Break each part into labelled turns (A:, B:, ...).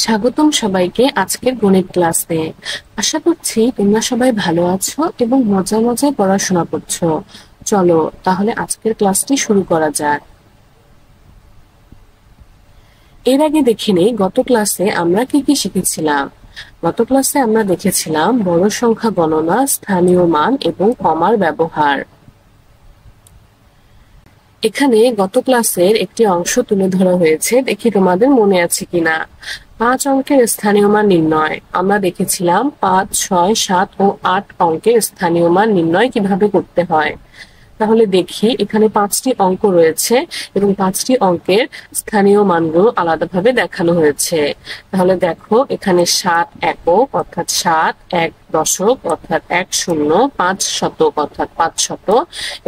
A: স্বাগতম সবাইকে আজকের গণিত ক্লাসে। আশা করছি তোমরা সবাই ভালো আছো এবং মজায় মজায় পড়াশোনা করছো। চলো তাহলে আজকের ক্লাসটি শুরু করা যাক। এর আগে দেখে নেই গত ক্লাসে আমরা কি কি শিখেছিলাম। গত ক্লাসে আমরা দেখেছিলাম বড় সংখ্যা গণনা, স্থানীয় মান এবং কমার ব্যবহার। এখানে গত ক্লাসের একটি অংশ তুলে ধরা হয়েছে, দেখি তোমাদের মনে আছে কিনা। 5 অঙ্কের স্থানীয় মান নির্ণয়। আমরা দেখেছিলাম 5, 6, 7 ও 8 অঙ্কের স্থানীয় মান নির্ণয় কিভাবে করতে হয়। তাহলে দেখি এখানে 5টি অঙ্ক রয়েছে এবং 5টি অঙ্কের স্থানীয় মানগুলো আলাদাভাবে দেখানো হয়েছে। তাহলে দেখো এখানে 7 একক অর্থাৎ 7, 1 দশক অর্থাৎ 1 শূন্য, 5 শতক অর্থাৎ 5 শত,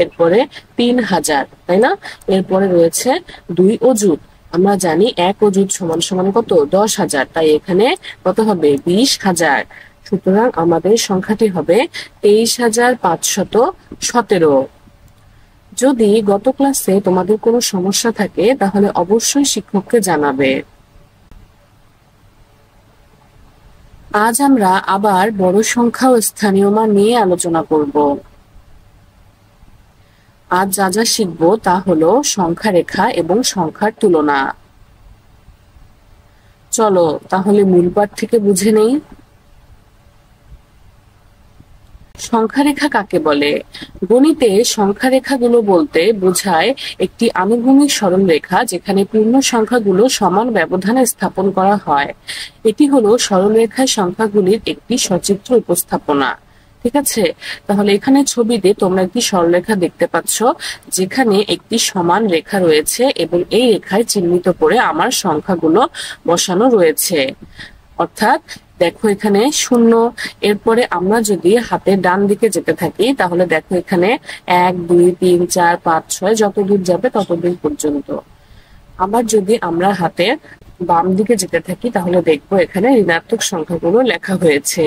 A: এরপরে 3000, তাই না? এরপরে রয়েছে 2 অযুত। আমরা জানি 1 অযুত সমান সমান কত? 10,000, তাই এখানে কত হবে? 20,000। সুতরাং আমাদের সংখ্যাটি হবে 23,517। যদি গত ক্লাসে তোমাদের কোনো সমস্যা থাকে তাহলে অবশ্যই শিক্ষককে জানাবে। আজ আমরা আবার বড় সংখ্যা ও স্থানীয় মান নিয়ে আলোচনা করব। আজ যা যা শিখব তা হলো সংখ্যা রেখা এবং সংখ্যার তুলনা। চলো তাহলে মূল পাঠ থেকে বুঝে নেই। সংখ্যারেখা কাকে বলে? গণিতে সংখ্যারেখাগুলো বলতে বোঝায় একটি আনুভূমিক সরলরেখা যেখানে পূর্ণ সংখ্যাগুলো সমান ব্যবধানে স্থাপন করা হয়। এটি হলো সরলরেখায় সংখ্যাগুলির একটি সচিত্র উপস্থাপনা। ঠিক আছে, তাহলে এখানে ছবিতে তোমরা একটি সরলরেখা দেখতে পাচ্ছ যেখানে একটি সমান রেখা রয়েছে এবং এই রেখায় চিহ্নিত করে আমার সংখ্যাগুলো বসানো রয়েছে। অর্থাৎ দেখো এখানে 0, এরপরে আমরা যদি হাতের ডান দিকে যেতে থাকি তাহলে দেখো এখানে 1, 2, 3, 4, 5, 6 যত দূর যাবে তত দূর পর্যন্ত। আবার যদি আমরা হাতের বাম দিকে যেতে থাকি তাহলে দেখবো এখানে ঋণাত্মক সংখ্যাগুলো লেখা হয়েছে।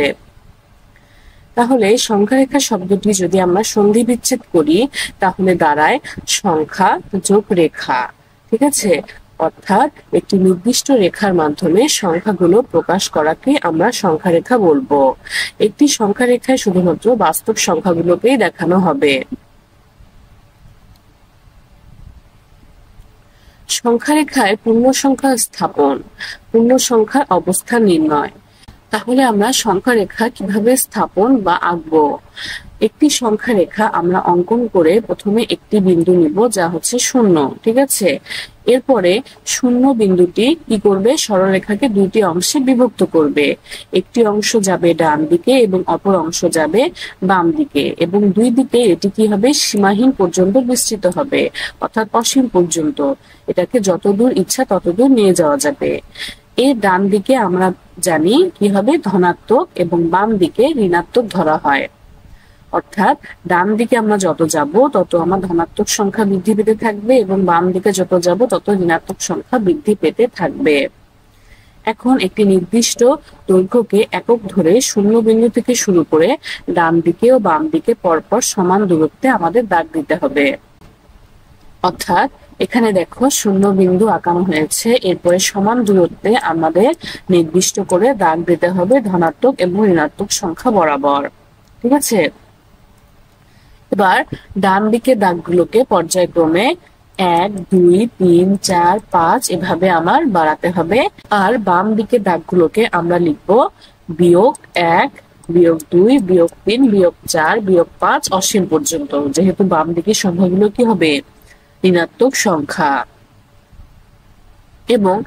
A: তাহলে সংখ্যারেখা শব্দটি যদি আমরা সন্ধি বিচ্ছেদ করি তাহলে দাঁড়ায় সংখ্যা যোগ রেখা। ঠিক আছে, অর্থাৎ একটি নির্দিষ্ট রেখার মাধ্যমে সংখ্যাগুলো প্রকাশ করাকে আমরা সংখ্যারেখা বলবো। একটি সংখ্যারেখায় শুধুমাত্র বাস্তব সংখ্যাগুলোকেই দেখানো হবে। সংখ্যারেখায় পূর্ণ সংখ্যা স্থাপন, পূর্ণ সংখ্যার অবস্থান নির্ণয়। তাহলে আমরা সংখ্যারেখা কিভাবে স্থাপন বা আঁকবো? একটি সংখ্যারেখা আমরা অঙ্কন করে প্রথমে একটি বিন্দু নিব যা হচ্ছে 0। ঠিক আছে, এরপরে 0 বিন্দুটি কি করবে? সরলরেখাকে দুইটি অংশে বিভক্ত করবে। একটি অংশ যাবে ডান দিকে এবং অপর অংশ যাবে বাম দিকে, এবং দুই দিকে এটি কি হবে? সীমাহীন পর্যন্ত বিস্তৃত হবে, অর্থাৎ অসীম পর্যন্ত। এটাকে যতদূর ইচ্ছা ততদূর নিয়ে যাওয়া যাবে। এর ডান দিকে আমরা জানি কি হবে? ধনাত্মক, এবং বাম দিকে ঋণাত্মক ধরা হয়। অর্থাৎ ডান দিকে আমরা যত যাব তত আমার ধনাত্মক সংখ্যা বৃদ্ধি পেতে থাকবে এবং বাম দিকে যত যাব তত ঋণাত্মক সংখ্যা বৃদ্ধি পেতে থাকবে। এখন একটি নির্দিষ্ট দৈর্ঘ্যকে একক ধরে 0 বিন্দু থেকে শুরু করে ডান দিকে ও বাম দিকে পরপর সমান দূরত্বে আমাদের দাগ দিতে হবে। অর্থাৎ এখানে দেখো 0 বিন্দু আঁকানো হয়েছে, এরপরে সমান দূরত্বে আমাদের নির্দিষ্ট করে দাগ দিতে হবে ধনাত্মক এবং ঋণাত্মক সংখ্যা বরাবর। ঠিক আছে, এবার ডান দিকে দাগগুলোকে পর্যায়ক্রমে 1, 2, 3, 4, 5 এভাবে আমার বাড়াতে হবে। আর বাম দিকে দাগগুলোকে আমরা লিখবো -1, -2, -3, -4, -5 অসীম পর্যন্ত, যেহেতু বাম দিকের সংখ্যাগুলো কি হবে? ঋণাত্মক সংখ্যা। এবং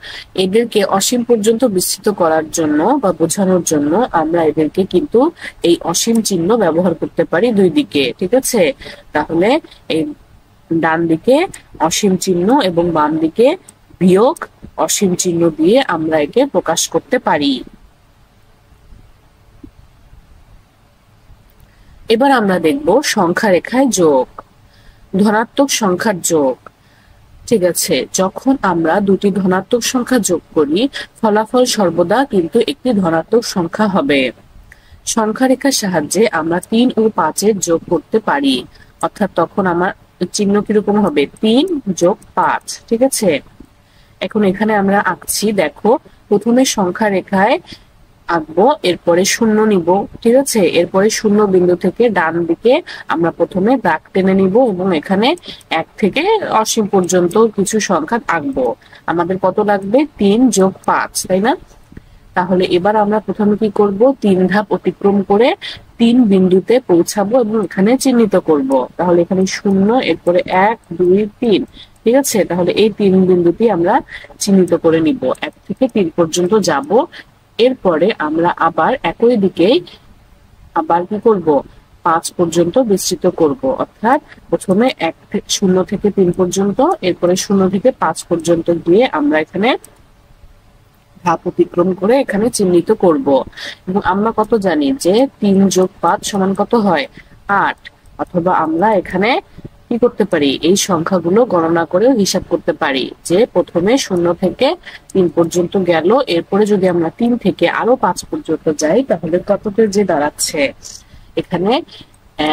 A: এদেরকে অসীম পর্যন্ত বিস্তৃত করার জন্য বা বোঝানোর জন্য আমরা এদেরকে কিন্তু এই অসীম চিহ্ন ব্যবহার করতে পারি দুই দিকে। ঠিক আছে, তাহলে এই ডান দিকে অসীম চিহ্ন এবং বাম দিকে বিয়োগ অসীম চিহ্ন দিয়ে আমরা একে প্রকাশ করতে পারি। এবার আমরা দেখব সংখ্যা রেখায় যোগ, ধনাত্মক সংখ্যার যোগ। ঠিক আছে, যখন আমরা দুটি ধনাত্মক সংখ্যা যোগ করি ফলাফল সর্বদা কিন্তু একটি ধনাত্মক সংখ্যা হবে। সংখ্যা রেখার সাহায্যে আমরা 3 ও 5 এর যোগ করতে পারি, অর্থাৎ তখন আমার চিহ্ন কিরকম হবে? 3 + 5। ঠিক আছে, এখন এখানে আমরা আঁকছি, দেখো প্রথমে সংখ্যা রেখায় আঁকবো, এরপরে শূন্য নিব, ঠিক আছে। এরপরে শূন্য বিন্দু থেকে ডান দিকে আমরা প্রথমে দাগ টেনে নিব এবং এখানে 1 থেকে অসীম পর্যন্ত কিছু সংখ্যা আঁকবো। আমাদের কত লাগবে? 3 যোগ 5, তাই না? তাহলে এবার আমরা প্রথমে কি করব? 3 ধাপ অতিক্রম করে 3 বিন্দুতে পৌঁছাবো এবং এখানে চিহ্নিত করব। তাহলে এখানে 0, এরপরে 1 2 3, ঠিক আছে। তাহলে এই 3 বিন্দুটি আমরা চিহ্নিত করে নিব, 1 থেকে 3 পর্যন্ত যাব। এরপরে আমরা আবার একই দিকেই আবার কি করব? 5 পর্যন্ত বিস্তৃত করব, অর্থাৎ প্রথমে 0 থেকে 3 পর্যন্ত, এরপরে 0 থেকে 5 পর্যন্ত গিয়ে আমরা এখানে ধাপ অতিক্রম করে এখানে চিহ্নিত করব। এবং আমরা কত জানি যে 3 যোগ 5 সমান কত হয়? 8। অথবা আমরা এখানে কি করতে পারি? এই সংখ্যাগুলো গণনা করে হিসাব করতে পারি যে প্রথমে 0 থেকে 3 পর্যন্ত গেল, এরপরে যদি আমরা 3 থেকে আরো 5 পর্যন্ত যাই তাহলে কততে যে দাঁড়াচ্ছে? এখানে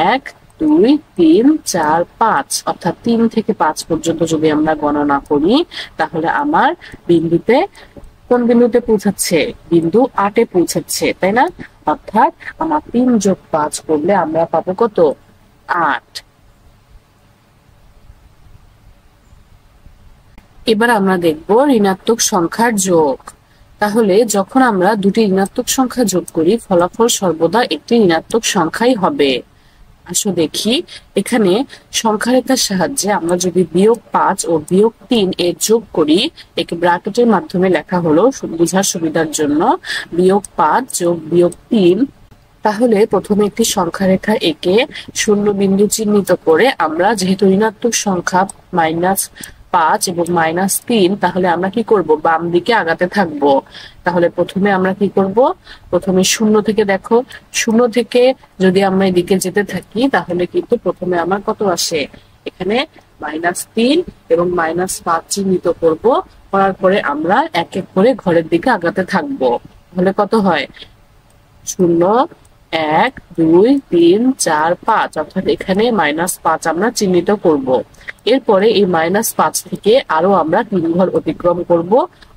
A: 1 2 3 4 5, অর্থাৎ 3 থেকে 5 পর্যন্ত যদি আমরা গণনা করি তাহলে আমার বিন্দুতে কোন বিন্দুতে পৌঁছাচ্ছে? বিন্দু 8-এ পৌঁছাচ্ছে, তাই না? অর্থাৎ আমার 3 যোগ 5 করলে আমরা পাবো কত? 8। এবার আমরা দেখব ঋণাত্মক সংখ্যার যোগ। তাহলে যখন আমরা দুটি ঋণাত্মক সংখ্যা যোগ করি ফলাফল সর্বদা একটি ঋণাত্মক সংখ্যাই হবে। আসো দেখি, এখানে সংখ্যা রেখার সাহায্যে আমরা যদি -5 ও -3 এর যোগ করি, একে ব্র্যাকেটের মাধ্যমে লেখা হলো বোঝার সুবিধার জন্য, -5 যোগ -3, তাহলে প্রথমে একটি সংখ্যা রেখা এঁকে শূন্য বিন্দু চিহ্নিত করে আমরা যেহেতু ঋণাত্মক সংখ্যা -5 এবং -3, তাহলে আমরা কি করব? বাম দিকে আগাতে থাকবো। তাহলে প্রথমে আমরা কি করব? প্রথমে 0 থেকে দেখো, 0 থেকে যদি আমরা এদিকে যেতে থাকি তাহলে কিন্তু প্রথমে আমার কত আসে? এখানে -3 এবং -5 চিহ্নিত করব। করার পরে আমরা এক এক করে ঘরের দিকে আগাতে থাকবো। তাহলে কত হয়? 0 1 2 3 4 5, অর্থাৎ এখানে -5 আমরা চিহ্নিত করব। এরপরে এই -5 থেকে আরো আমরা 3 ঘর অতিক্রম করব,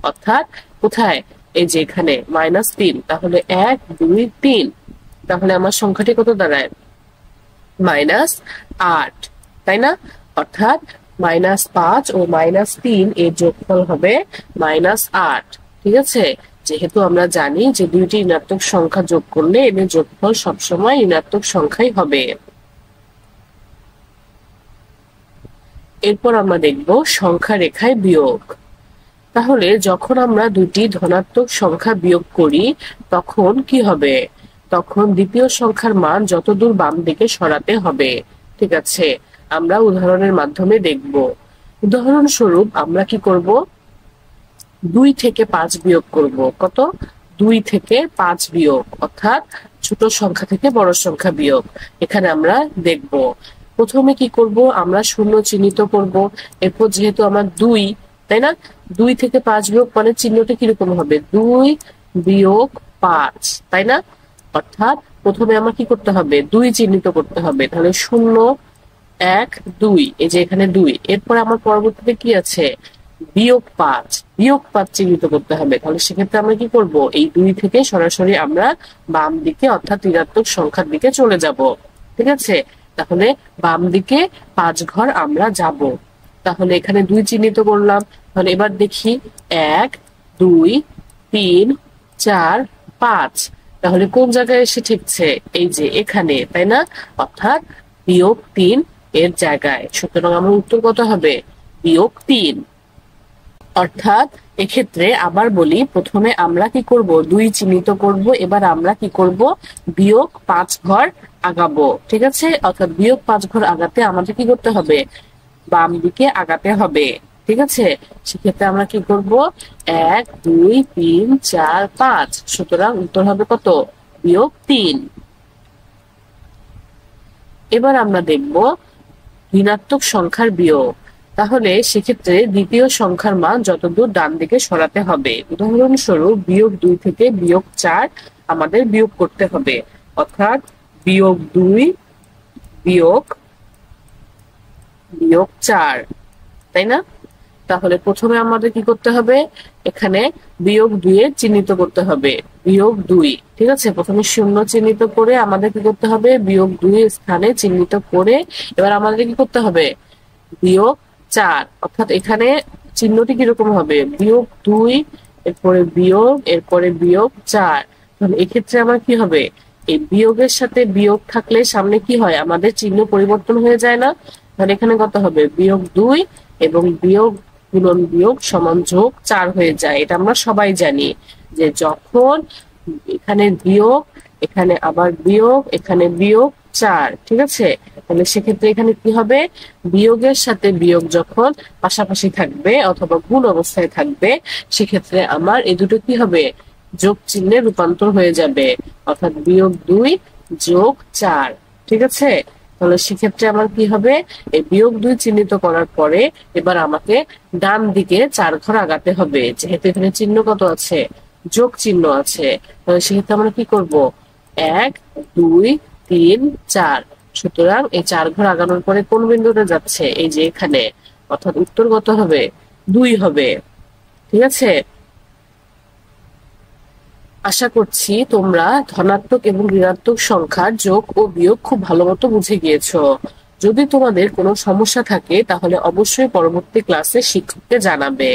A: অর্থাৎ কোথায়? এই যে এখানে -3, তাহলে 1 2 3, তাহলে আমার সংখ্যাটি কত দাঁড়ায়? -8, তাই না? অর্থাৎ -5 ও -3 এর যোগফল হবে -8, ঠিক আছে। যেহেতু আমরা জানি যে দুইটি ঋণাত্মক সংখ্যা যোগ করলে এদের যোগফল সবসময় ঋণাত্মক সংখ্যাই হবে। এরপর আমরা দেখব সংখ্যা রেখায় বিয়োগ। তাহলে যখন আমরা দুটি ধনাত্মক সংখ্যা বিয়োগ করি তখন কি হবে? তখন দ্বিতীয় সংখ্যার মান যতদূর বাম দিকে সরাতে হবে, ঠিক আছে। আমরা উদাহরণের মাধ্যমে দেখব। উদাহরণস্বরূপ আমরা কি করব? 2 থেকে 5 বিয়োগ করব। কত? 2 থেকে 5 বিয়োগ, অর্থাৎ ছোট সংখ্যা থেকে বড় সংখ্যা বিয়োগ। এখানে আমরা দেখব প্রথমে কি করব? আমরা 0 চিহ্নিত করব। এরপর যেহেতু আমার 2, তাই না? 2 থেকে 5 বিয়োগ মানে চিহ্নটা কিরকম হবে? 2 বিয়োগ 5, তাই না? অর্থাৎ প্রথমে আমার কি করতে হবে? 2 চিহ্নিত করতে হবে। তাহলে 0 1 2, এই যে এখানে 2। এরপর আমার পরবর্তীতে কি আছে? বিয়োগ 5 চিহ্নিত করতে হবে। তাহলে সেক্ষেত্রে আমরা কি করব? এই 2 থেকে সরাসরি আমরা বাম দিকে অর্থাৎ ঋণাত্মক সংখ্যার দিকে চলে যাব, ঠিক আছে। তাহলে বাম দিকে 5 ঘর আমরা যাব। তাহলে এখানে 2 চিহ্নিত করলাম। তাহলে এবার দেখি 1 2 3 4 5, তাহলে কোন জায়গায় এসে ঠিকছে? এই যে এখানে, তাই না? অর্থাৎ -3 এর জায়গায়। সুতরাং আমার উত্তর কত হবে? -3। অর্থাৎ এক্ষেত্রে আবার বলি, প্রথমে আমরা কি করব? 2 চিহ্নিত করব। এবার আমরা কি করব? -5 ঘর আগাবো, ঠিক আছে। অর্থাৎ -5 ঘর আগাতে আমাদের কি করতে হবে? বাম দিকে আগাতে হবে, ঠিক আছে। সেক্ষেত্রে আমরা কি করব? 1 2 3 4 5, সুতরাং উত্তর হবে কত? -3। এবার আমরা দেখব ঋণাত্মক সংখ্যার বিয়োগ। তাহলে সেক্ষেত্রে দ্বিতীয় সংখ্যার মান যতদূর ডান দিকে সরাতে হবে। উদাহরণস্বরূপ -2 থেকে -4 আমাদের বিয়োগ করতে হবে, অর্থাৎ -2 বিয়োগ 4, তাই না? তাহলে প্রথমে আমাদের কি করতে হবে, এখানে -2 চিহ্নিত করতে হবে, -2। ঠিক আছে, প্রথমে শূন্য চিহ্নিত করে আমাদের কি করতে হবে, -2 স্থানে চিহ্নিত করে এবার আমাদের কি করতে হবে, -4। অর্থাৎ এখানে চিহ্নটি কিরকম হবে, -2 এরপরে বিয়োগ এরপরে -4। তাহলে এক্ষেত্রে আমার কি হবে, এই বিয়োগের সাথে বিয়োগ থাকলে সামনে কি হয়, আমাদের চিহ্ন পরিবর্তন হয়ে যায় না। তাহলে এখানে কত হবে, -2 এবং বিয়োগ গুণন বিয়োগ সমান যোগ 4 হয়ে যায়। এটা আমরা সবাই জানি যে যখন এখানে বিয়োগ, এখানে আবার বিয়োগ, এখানে বিয়োগ 4। ঠিক আছে, তাহলে সেক্ষেত্রে এখানে কি হবে, বিয়োগের সাথে বিয়োগ যখন পাশাপাশি থাকবে অথবা গুণ অবস্থায় থাকবে, সেক্ষেত্রে আমার এই দুটো কি হবে, যোগ চিহ্নে রূপান্তর হয়ে যাবে, অর্থাৎ -2 যোগ 4। ঠিক আছে, তাহলে সেক্ষেত্রে আমার কি হবে, এই -2 চিহ্নিত করার পরে এবার আমাকে ডান দিকে 4 ঘর আগাতে হবে, যেহেতু এখানে চিহ্ন কত আছে, যোগ চিহ্ন আছে। তাহলে সেক্ষেত্রে আমরা কি করব, 1 2 3 4। সুতরাং এই 4 ঘর আগানোর পরে কোন বিন্দুতে যাচ্ছে, এই যে এখানে, অর্থাৎ উত্তর কত হবে, 2 হবে। ঠিক আছে, আশা করছি তোমরা ধনাত্মক এবং ঋণাত্মক সংখ্যার যোগ ও বিয়োগ খুব ভালো মতো বুঝে গিয়েছো। যদি তোমাদের কোনো সমস্যা থাকে তাহলে অবশ্যই পরবর্তী ক্লাসে শিক্ষককে জানাবে।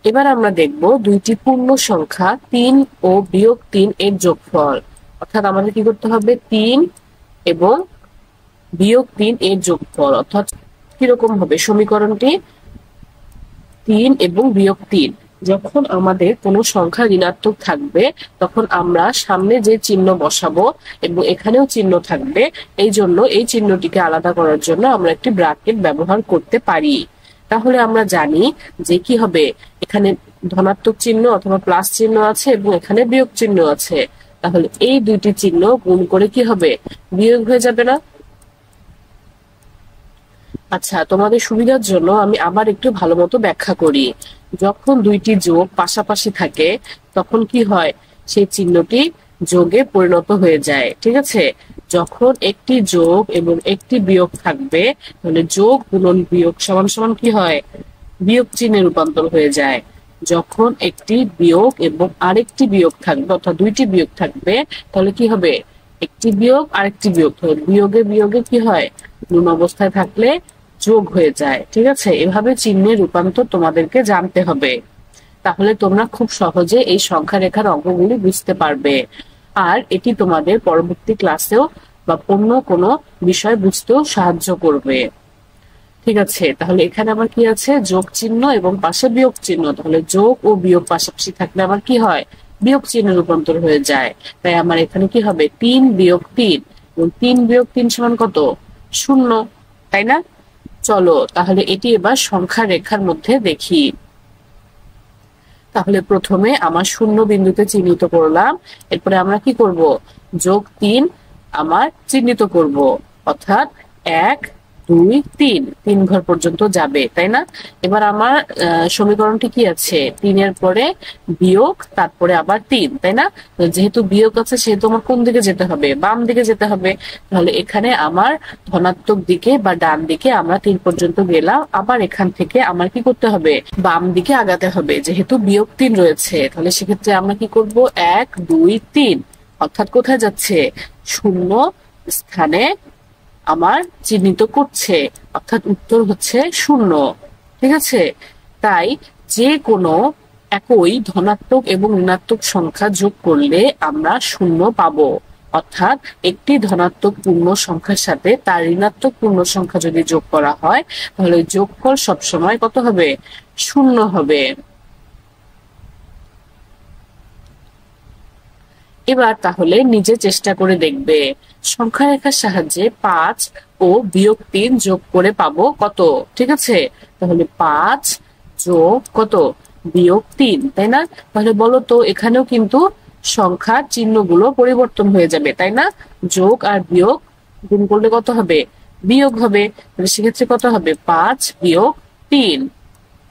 A: এবার আমরা দেখব দুইটি পূর্ণ সংখ্যা 3 ও -3 এর যোগফল। অর্থাৎ আমাদের কি করতে হবে, 3 এবং -3 এর যোগফল। অর্থাৎ কিরকম হবে সমীকরণটি, 3 এবং -3। যখন আমাদের কোনো সংখ্যা ঋণাত্মক থাকবে তখন আমরা সামনে যে চিহ্ন বসাবো এবং এখানেও চিহ্ন থাকবে, এই জন্য এই চিহ্নটিকে আলাদা করার জন্য আমরা একটি ব্র্যাকেট ব্যবহার করতে পারি। তাহলে আমরা জানি যে কি হবে, এখানে ধনাত্মক চিহ্ন অথবা প্লাস চিহ্ন আছে এবং এখানে বিয়োগ চিহ্ন আছে। তাহলে এই দুইটি চিহ্ন গুণ করে কি হবে, বিয়োগ হয়ে যাবে না। আচ্ছা, তোমাদের সুবিধার জন্য আমি আবার একটু ভালো মতো ব্যাখ্যা করি। যখন দুইটি যোগ পাশাপাশি থাকে তখন কি হয়, সেই চিহ্নটি যোগে পরিণত হয়ে যায়। ঠিক আছে, যখন একটি যোগ এবং একটি বিয়োগ থাকবে তাহলে যোগ গুণন বিয়োগ সমান সমান কি হয়, বিয়োগ চিহ্নে রূপান্তর হয়ে যায়। যখন একটি বিয়োগ এবং আরেকটি বিয়োগ থাকবে অর্থাৎ দুইটি বিয়োগ থাকবে তাহলে কি হবে, একটি বিয়োগ আরেকটি বিয়োগ, বিয়োগে বিয়োগে কি হয়, গুণ অবস্থায় থাকলে যোগ হয়ে যায়। ঠিক আছে, এভাবে চিহ্নের রূপান্তর তোমাদেরকে জানতে হবে, তাহলে তোমরা খুব সহজে এই সংখ্যা রেখার অঙ্কগুলি বুঝতে পারবে। আর এটি তোমাদের পরবর্তী ক্লাসেও বা অন্য কোনো বিষয় বুঝতেও সাহায্য করবে। ঠিক আছে, তাহলে এখানে আবার কি আছে, যোগ চিহ্ন এবং পাশে বিয়োগ চিহ্ন। তাহলে যোগ ও বিয়োগ পাশাপাশি থাকলে আবার কি হয়, বিয়োগ চিহ্নে রূপান্তর হয়ে যায়। তাই আমার এখানে কি হবে, 3 - 3 এবং 3 - 3 সমান কত, 0। তাই না? চলো তাহলে এটি এবার সংখ্যা রেখার মধ্যে দেখি। তাহলে প্রথমে আমার 0 বিন্দুতে চিহ্নিত করলাম, এরপরে আমরা কি করব, +3 আমার চিহ্নিত করব, অর্থাৎ 1 2 3 3 ঘর পর্যন্ত যাবে। তাই না? এবার আমার সমীকরণটি কি আছে, 3 এর পরে বিয়োগ তারপরে আবার 3। তাই না? যেহেতু বিয়োগ আছে সেহেতু আমার কোন দিকে যেতে হবে, বাম দিকে যেতে হবে। তাহলে এখানে আমার ধনাত্মক দিকে বা ডান দিকে আমরা 3 পর্যন্ত গেলাম, আবার এখান থেকে আমার কি করতে হবে, বাম দিকে আগাতে হবে, যেহেতু বিয়োগ 3 রয়েছে। তাহলে সেক্ষেত্রে আমরা কি করব, 1 2 3, অর্থাৎ কোথায় যাচ্ছে, 0 স্থানে আমার চিহ্নিত করছে, অর্থাৎ উত্তর হচ্ছে 0। ঠিক আছে, তাই যে কোনো একই ধনাত্মক এবং ঋণাত্মক সংখ্যা যোগ করলে আমরা 0 পাবো। অর্থাৎ একটি ধনাত্মক পূর্ণ সংখ্যার সাথে তার ঋণাত্মক পূর্ণ সংখ্যা যদি যোগ করা হয় তাহলে যোগফল সবসময় কত হবে, 0 হবে। এবার তাহলে নিজে চেষ্টা করে দেখবে, সংখ্যা রেখার সাহায্যে 5 ও -3 যোগ করে পাবো কত। ঠিক আছে, তাহলে 5 যোগ কত, -3। তাই না? তাহলে বলো তো, এখানেও কিন্তু সংখ্যার চিহ্নগুলো পরিবর্তন হয়ে যাবে। তাই না? যোগ আর বিয়োগ গুণ করলে কত হবে, বিয়োগ হবে। তাহলে সেক্ষেত্রে কত হবে, 5 - 3।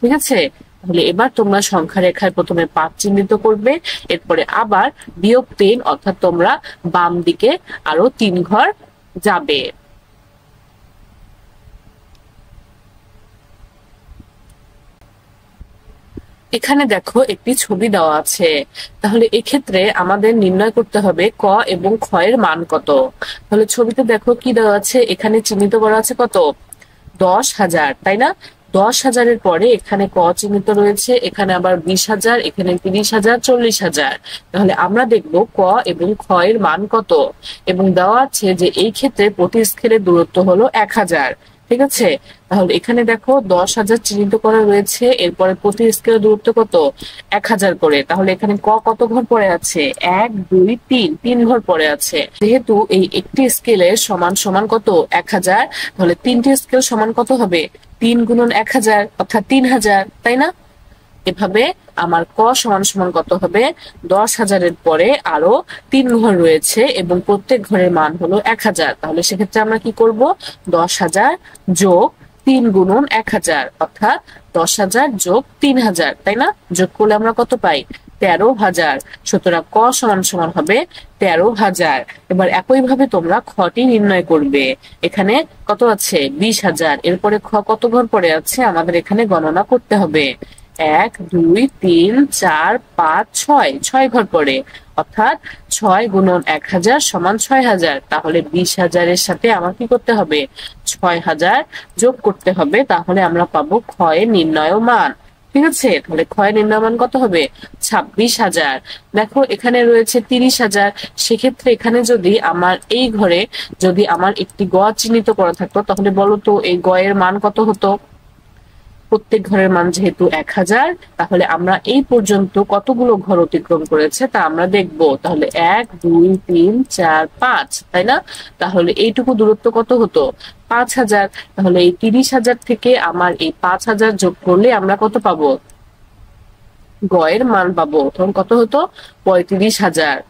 A: ঠিক আছে, তাহলে এবার তোমরা সংখ্যা রেখায় প্রথমে 5 চিহ্নিত করবে, এরপরে আবার -3, অর্থাৎ তোমরা বাম দিকে আরো 3 ঘর যাবে। এখানে দেখো একটি ছবি দেওয়া আছে, তাহলে এক্ষেত্রে আমাদের নির্ণয় করতে হবে ক এবং খ এর মান কত। তাহলে ছবিতে দেখো কি দেওয়া আছে, এখানে চিহ্নিত করা আছে কত, 10,000, তাই না? 10,000-এর পরে এখানে ক চিহ্নিত রয়েছে, এখানে আবার 20,000, এখানে 30,000, 40,000। তাহলে আমরা দেখব ক এবং খ এর মান কত, এবং দেওয়া আছে যে এই ক্ষেত্রে প্রতি স্কেলের দূরত্ব হলো 1,000। ঠিক আছে, তাহলে এখানে দেখো 10,000 চিহ্নিত করা রয়েছে, এরপরে প্রতি স্কেলের দূরত্ব কত, 1,000 করে। তাহলে এখানে ক কত ঘর পড়ে আছে, 1 2 3, 3 ঘর পড়ে আছে। যেহেতু এই একটি স্কেলের সমান সমান কত, 1,000, তাহলে তিনটি স্কেল সমান কত হবে, 3 গুণন 1,000 অর্থাৎ 3,000, তাই না? এভাবে আমার ক সমান সমান কত হবে, 10,000-এর পরে আরো 3 ঘর রয়েছে এবং প্রত্যেক ঘরের মান হলো 1,000। তাহলে সেক্ষেত্রে আমরা কি করব, 10,000 যোগ 3 গুণন 1,000 অর্থাৎ 10,000 যোগ 3,000, তাই না? যোগ করলে আমরা কত পাই, 13,000। সুতরাং ক সমান সমান হবে 13,000। এবার একইভাবে তোমরা খটি নির্ণয় করবে। এখানে কত আছে, 20,000, এরপরে খ কত ঘর পড়ে আছে আমাদের এখানে গণনা করতে হবে। 1 2 3 4 5 6, 6 ঘর পড়ে, অর্থাৎ 6 গুণন 1,000 সমান 6,000। তাহলে 20,000-এর সাথে আমার কি করতে হবে, 6,000 যোগ করতে হবে, তাহলে আমরা পাবো খ এর নির্ণয় মান। ঠিক আছে, তাহলে খ এর নির্ণয় মান কত হবে, 26,000। দেখো এখানে রয়েছে 30,000, সেক্ষেত্রে এখানে যদি আমার এই ঘরে যদি আমার একটি গ চিহ্নিত করা থাকতো, তাহলে বলো তো এই গ এর মান কত হতো। প্রত্যেক ঘরের মান যেহেতু 1,000, তাহলে আমরা এই পর্যন্ত কতগুলো ঘর অতিক্রম করেছে তা আমরা দেখব। তাহলে 1 2 3 4 5, তাই না? তাহলে এইটুকু দূরত্ব কত হতো, 5,000। তাহলে এই 30,000 থেকে আমার এই 5,000 যোগ করলে আমরা কত পাবো, গ এর মান পাবো। তখন কত হতো, 35,000।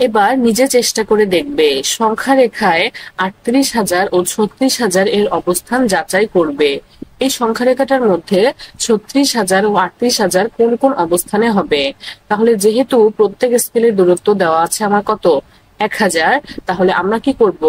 A: এবার নিজে চেষ্টা করে দেখবে, সংখ্যা রেখায় 38,000 ও 36,000 এর অবস্থান যাচাই করবে। এই সংখ্যা রেখাটার মধ্যে 36,000 ও 38,000 কোন কোন অবস্থানে হবে। তাহলে যেহেতু প্রত্যেক স্কেলের দূরত্ব দেওয়া আছে আমার কত, 1,000, তাহলে আমরা কি করব,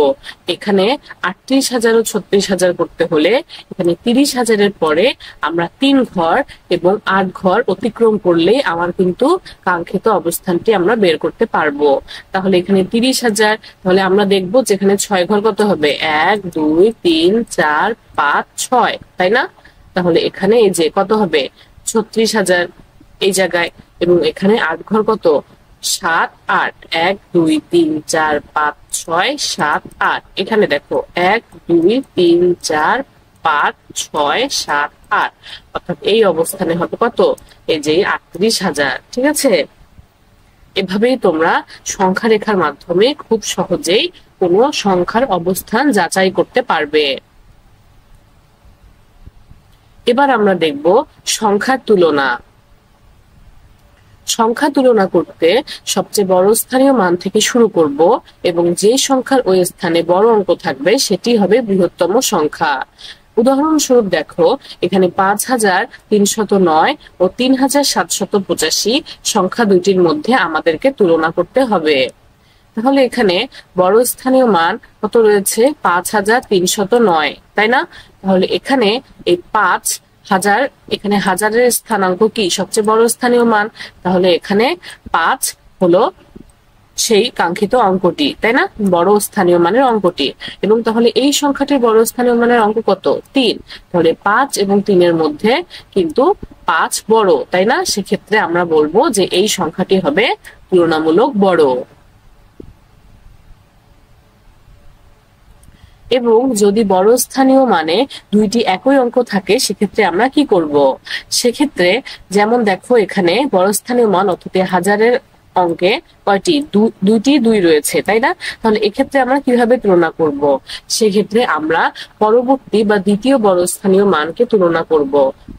A: এখানে 38,000 ও 36,000 করতে হলে এখানে 30,000-এর পরে আমরা 3 ঘর এবং 8 ঘর অতিক্রম করলে আমার কিন্তু কাঙ্ক্ষিত অবস্থানটি আমরা বের করতে পারবো। তাহলে এখানে 30,000, তাহলে আমরা দেখবো যেখানে 6 ঘর কত হবে, 1 2 3 4 5 6, তাই না? তাহলে এখানে এই যে কত হবে, 36,000 এই জায়গায়, এবং এখানে 8 ঘর কত, 7 8, 1 2 3 4 5 6 7 8। এখানে দেখো 1 2 3 4 5 6 7 8, অর্থাৎ এই অবস্থানে হবে কত, এই যে 38,000। ঠিক আছে, এভাবেই তোমরা সংখ্যা রেখার মাধ্যমে খুব সহজেই কোনো সংখ্যার অবস্থান যাচাই করতে পারবে। এবার আমরা দেখব সংখ্যার তুলনা। সংখ্যা তুলনা করতে সবচেয়ে বড় স্থানীয় মান থেকে শুরু করব, এবং যে সংখ্যার ওই স্থানে বড় অঙ্ক থাকবে সেটি হবে বৃহত্তম সংখ্যা। উদাহরণস্বরূপ দেখো, এখানে 5,309 ও 3,785 সংখ্যা দুইটির মধ্যে আমাদেরকে তুলনা করতে হবে। তাহলে এখানে বড় স্থানীয় মান কত রয়েছে, 5,309, তাই না? তাহলে এখানে এই 5,000, এখানে হাজারের স্থানাঙ্ক কি সবচেয়ে বড় স্থানীয় মান, তাহলে এখানে 5 হলো সেই কাঙ্ক্ষিত অঙ্কটি, তাই না? বড় স্থানীয় মানের অঙ্কটি। এবং তাহলে এই সংখ্যাটির বড় স্থানীয় মানের অঙ্ক কত, 3। তাহলে 5 এবং 3-এর মধ্যে কিন্তু 5 বড়, তাই না? সেক্ষেত্রে আমরা বলবো যে এই সংখ্যাটি হবে তুলনামূলক বড়। এবং যদি বড় স্থানীয় মানে দুইটি একই অঙ্ক থাকে সেক্ষেত্রে আমরা কি করব, সেক্ষেত্রে যেমন দেখো এখানে বড় স্থানীয় মান অর্থাৎ হাজারের অঙ্কে কয়টি, দুইটি 2 রয়েছে, তাই না? তাহলে এক্ষেত্রে আমরা কিভাবে তুলনা করব, সেক্ষেত্রে আমরা পরবর্তী বা দ্বিতীয় বড় স্থানীয় মানকে তুলনা করব,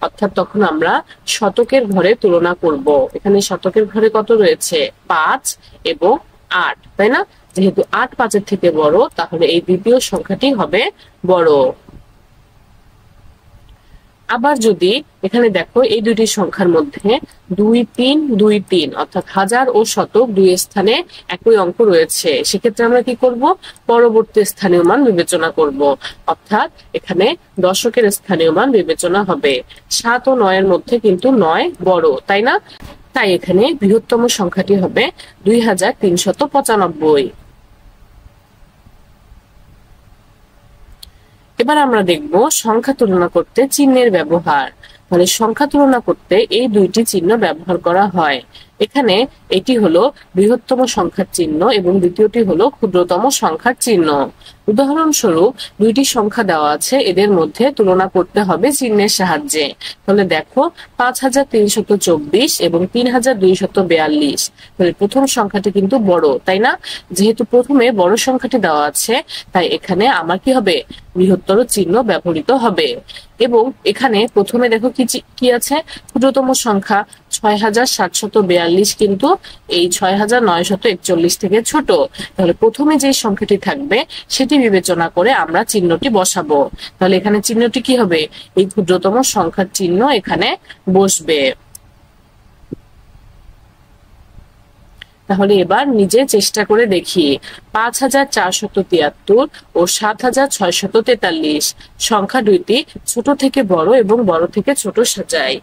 A: অর্থাৎ তখন আমরা শতকের ঘরে তুলনা করব। এখানে শতকের ঘরে কত রয়েছে, 5 এবং 8, তাই না? যেহেতু 8 5-এর থেকে বড়, তাহলে এই দ্বিতীয় সংখ্যাটি হবে বড়। আবার যদি এখানে দেখো এই দুইটি সংখ্যার মধ্যে 2 3 2 3 অর্থাৎ হাজার ও শতক দুই স্থানে একই অঙ্ক রয়েছে, সেক্ষেত্রে আমরা কি করব, পরবর্তী স্থানীয় মান বিবেচনা করব। অর্থাৎ এখানে দশকের স্থানীয় মান বিবেচনা হবে। 7 ও 9 এর মধ্যে কিন্তু 9 বড়, তাই না? তাই এখানে বৃহত্তম সংখ্যাটি হবে 2395। এবার আমরা দেখব সংখ্যা তুলনা করতে চিহ্নের ব্যবহার। মানে সংখ্যা তুলনা করতে এই দুইটি চিহ্ন ব্যবহার করা হয়। এখানে এটি হলো বৃহত্তম সংখ্যার চিহ্ন এবং দ্বিতীয়টি হলো ক্ষুদ্রতম সংখ্যার চিহ্ন। উদাহরণস্বরূপ দুইটি সংখ্যা দেওয়া আছে, এদের মধ্যে তুলনা করতে হবে চিহ্নের সাহায্যে। তাহলে দেখো 5324 এবং 3242। তাহলে প্রথম সংখ্যাটি কিন্তু বড়, তাই না? যেহেতু প্রথমে বড় সংখ্যাটি দেওয়া আছে, তাই এখানে আমার কি হবে, বৃহত্তর চিহ্ন ব্যবহৃত হবে। এবং এখানে প্রথমে দেখো কি আছে, ক্ষুদ্রতম সংখ্যা 6742 কিন্তু এই 6941 থেকে ছোট। তাহলে প্রথমে যে সংখ্যাটি থাকবে সেটি বিবেচনা করে আমরা চিহ্নটি বসাবো। তাহলে এখানে চিহ্নটি কি হবে, এই ক্ষুদ্রতম সংখ্যার চিহ্ন এখানে বসবে। তাহলে এবার নিজে চেষ্টা করে দেখি। 5473 ও 7643 সংখ্যা দুইটি ছোট থেকে বড় এবং বড় থেকে ছোট সাজাই।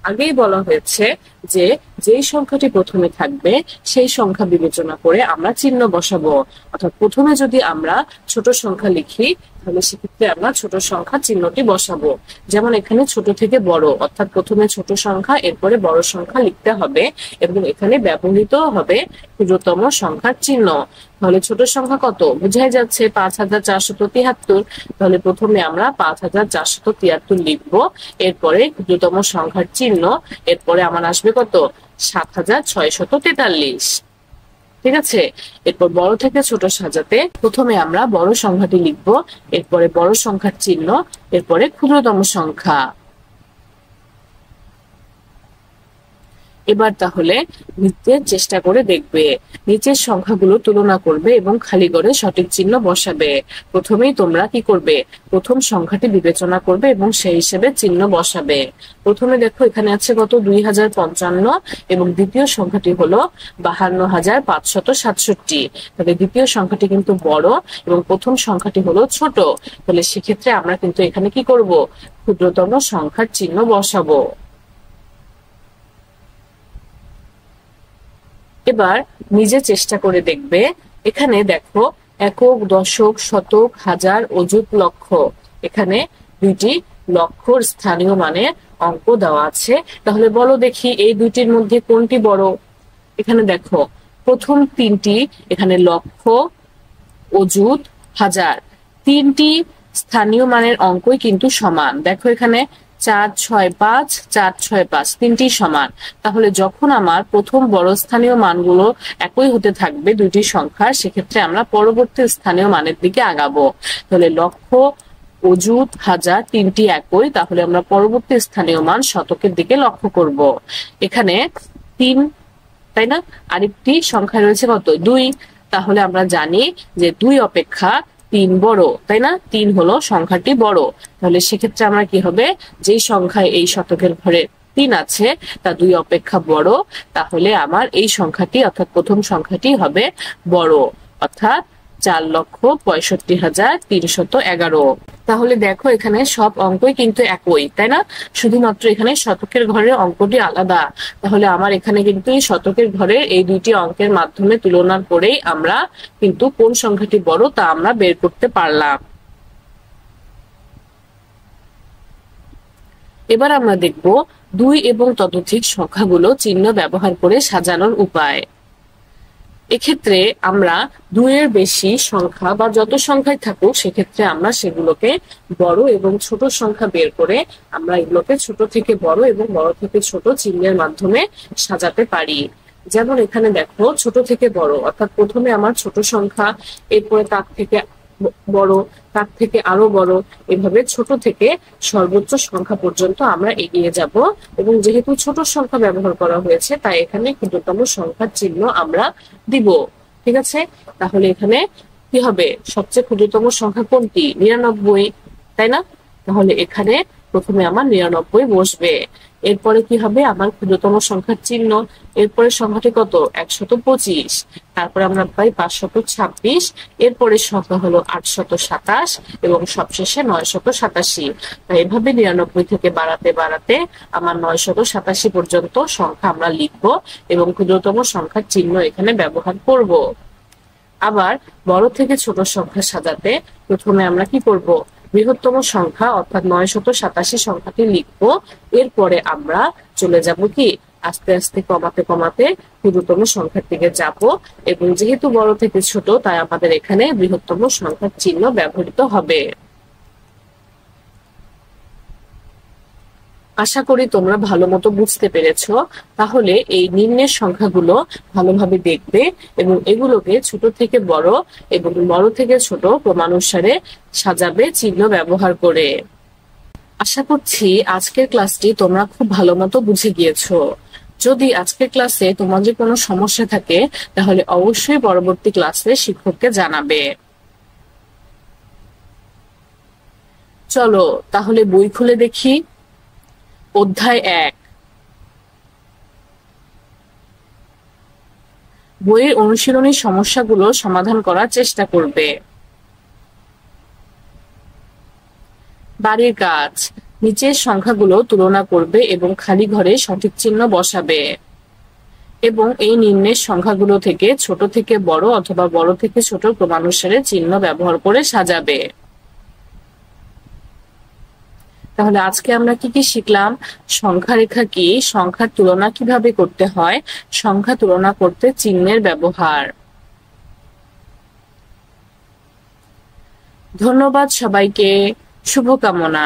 A: আগেই বলা হয়েছে যে যেই সংখ্যাটি প্রথমে থাকবে সেই সংখ্যা বিবেচনা করে আমরা চিহ্ন বসাবো। অর্থাৎ প্রথমে যদি আমরা ছোট সংখ্যা লিখি তাহলে সেক্ষেত্রে আমরা ছোট সংখ্যা চিহ্নটি বসাবো। যেমন এখানে ছোট থেকে বড়, অর্থাৎ প্রথমে ছোট সংখ্যা এরপরে বড় সংখ্যা লিখতে হবে এবং এখানে ব্যবহৃত হবে ক্ষুদ্রতম সংখ্যার চিহ্ন। তাহলে ছোট সংখ্যা কত বোঝাই যাচ্ছে, 5473। তাহলে প্রথমে আমরা 5473 লিখবো, এরপরে ক্ষুদ্রতম সংখ্যার চিহ্ন, এরপরে আমার আসবে কত, 7643। ঠিক আছে? এরপর বড় থেকে ছোট সাজাতে প্রথমে আমরা বড় সংখ্যাটি লিখবো, এরপরে বড় সংখ্যার চিহ্ন, এরপরে ক্ষুদ্রতম সংখ্যা। এবার তাহলে নিচের চেষ্টা করে দেখবে, নিচের সংখ্যাগুলো তুলনা করবে এবং খালি ঘরে সঠিক চিহ্ন বসাবে। প্রথমেই তোমরা কি করবে, প্রথম সংখ্যাটি বিবেচনা করবে এবং সেই হিসেবে চিহ্ন বসাবে। প্রথমে দেখো এখানে আছে কত, 2055 এবং দ্বিতীয় সংখ্যাটি হলো 52567। তাহলে দ্বিতীয় সংখ্যাটি কিন্তু বড় এবং প্রথম সংখ্যাটি হলো ছোট। তাহলে সেক্ষেত্রে আমরা কিন্তু এখানে কি করব, ক্ষুদ্রতম সংখ্যার চিহ্ন বসাবো। এবার নিজে চেষ্টা করে দেখবে, এখানে দেখো একক, দশক, শতক, হাজার, অযুত, লক্ষ, এখানে দুইটি লক্ষর স্থানীয় মানের অঙ্ক দেওয়া আছে। তাহলে বলো দেখি এই দুইটির মধ্যে কোনটি বড়? এখানে দেখো প্রথম তিনটি, এখানে লক্ষ, অযুত, হাজার, তিনটি স্থানীয় মানের অঙ্কই কিন্তু সমান। দেখো এখানে 465 465 তিনটি সমান। তাহলে যখন আমার প্রথম বড় স্থানীয় মানগুলো একই হতে থাকবে দুইটি সংখ্যার, সেক্ষেত্রে আমরা পরবর্তী স্থানীয় মানের দিকে আগাবো। তাহলে লক্ষ, অযুত, হাজার তিনটি একই, তাহলে আমরা পরবর্তী স্থানীয় মান শতকের দিকে লক্ষ্য করব। এখানে 3, তাই না? আরেকটি সংখ্যা রয়েছে কত, 2। তাহলে আমরা জানি যে 2 অপেক্ষা 3 বড়, তাই না? 3 হলো সংখ্যাটি বড়। তাহলে সেক্ষেত্রে আমরা কি হবে, যেই সংখ্যায় এই শতকের ঘরে 3 আছে তা 2 অপেক্ষা বড়। তাহলে আমার এই সংখ্যাটি অর্থাৎ প্রথম সংখ্যাটি হবে বড়, অর্থাৎ 4,65,311। তাহলে দেখো এখানে সব অঙ্কই কিন্তু একই, তাই না? শুধুমাত্র এখানে শতকের ঘরের অঙ্কটি আলাদা। তাহলে আমার এখানে কিন্তু এই শতকের ঘরের এই দুইটি অঙ্কের মাধ্যমে তুলনা করেই আমরা কিন্তু কোন সংখ্যাটি বড় তা আমরা বের করতে পারলাম। এবার আমরা দেখব 2 এবং ততোধিক সংখ্যাগুলো চিহ্ন ব্যবহার করে সাজানোর উপায়। এক্ষেত্রে আমরা 2 এর বেশি সংখ্যা বা যত সংখ্যায় থাকুক সেক্ষেত্রে আমরা সেগুলোকে বড় এবং ছোট সংখ্যা বের করে আমরা এগুলোকে ছোট থেকে বড় এবং বড় থেকে ছোট চিহ্নের মাধ্যমে সাজাতে পারি। যেমন এখানে দেখো ছোট থেকে বড়, অর্থাৎ প্রথমে আমার ছোট সংখ্যা, এরপরে তার থেকে বড়, তার থেকে আরো বড়, এভাবে ছোট থেকে সর্বোচ্চ সংখ্যা পর্যন্ত আমরা এগিয়ে যাব। এবং যেহেতু ছোট সংখ্যা ব্যবহার করা হয়েছে তাই এখানে ক্ষুদ্রতম সংখ্যার চিহ্ন আমরা দিব। ঠিক আছে? তাহলে এখানে কি হবে, সবচেয়ে ক্ষুদ্রতম সংখ্যা কোনটি, 99, তাই না? তাহলে এখানে প্রথমে আমার 99 বসবে। এরপরে কি হবে, আমার ক্ষুদ্রতম সংখ্যার চিহ্ন, এরপরে সংখ্যাটি কত, 125, তারপরে আমরা পাই 526, এরপরে সংখ্যা হলো 827 এবং সবশেষে 987। এভাবে 99 থেকে বাড়াতে বাড়াতে আমার 987 পর্যন্ত সংখ্যা আমরা লিখবো এবং ক্ষুদ্রতম সংখ্যার চিহ্ন এখানে ব্যবহার করব। আবার বড় থেকে ছোট সংখ্যা সাজাতে প্রথমে আমরা কি করব, বৃহত্তম সংখ্যা অর্থাৎ 987 সংখ্যাটি লিখবো। এরপরে আমরা চলে যাব কি, আস্তে আস্তে কমাতে কমাতে ক্ষুদ্রতম সংখ্যার দিকে যাব, এবং যেহেতু বড় থেকে ছোট তাই আমাদের এখানে বৃহত্তম সংখ্যার চিহ্ন ব্যবহৃত হবে। আশা করি তোমরা ভালো মতো বুঝতে পেরেছো। তাহলে এই নিম্নের সংখ্যাগুলো ভালোভাবে দেখবে এবং এগুলোকে ছোট থেকে বড় এবং বড় থেকে ছোট ক্রমানুসারে সাজাবে চিহ্ন ব্যবহার করে। আশা করছি আজকের ক্লাসটি তোমরা খুব ভালো মতো বুঝে গিয়েছো। যদি আজকের ক্লাসে তোমাদের কোনো সমস্যা থাকে তাহলে অবশ্যই পরবর্তী ক্লাসে শিক্ষককে জানাবে। চলো তাহলে বই খুলে দেখি। অধ্যায় 1। বইয়ের অনুশীলনী সমস্যাগুলো সমাধান করার চেষ্টা করবে। বাড়ির কাজ, নিচের সংখ্যাগুলো তুলনা করবে এবং খালি ঘরে সঠিক চিহ্ন বসাবে এবং এই নিম্নের সংখ্যাগুলো থেকে ছোট থেকে বড় অথবা বড় থেকে ছোট ক্রমানুসারে চিহ্ন ব্যবহার করে সাজাবে। তাহলে আজকে আমরা কি কি শিখলাম, সংখ্যা রেখা কি, সংখ্যার তুলনা কিভাবে করতে হয়, সংখ্যা তুলনা করতে চিহ্নের ব্যবহার। ধন্যবাদ সবাইকে, শুভকামনা।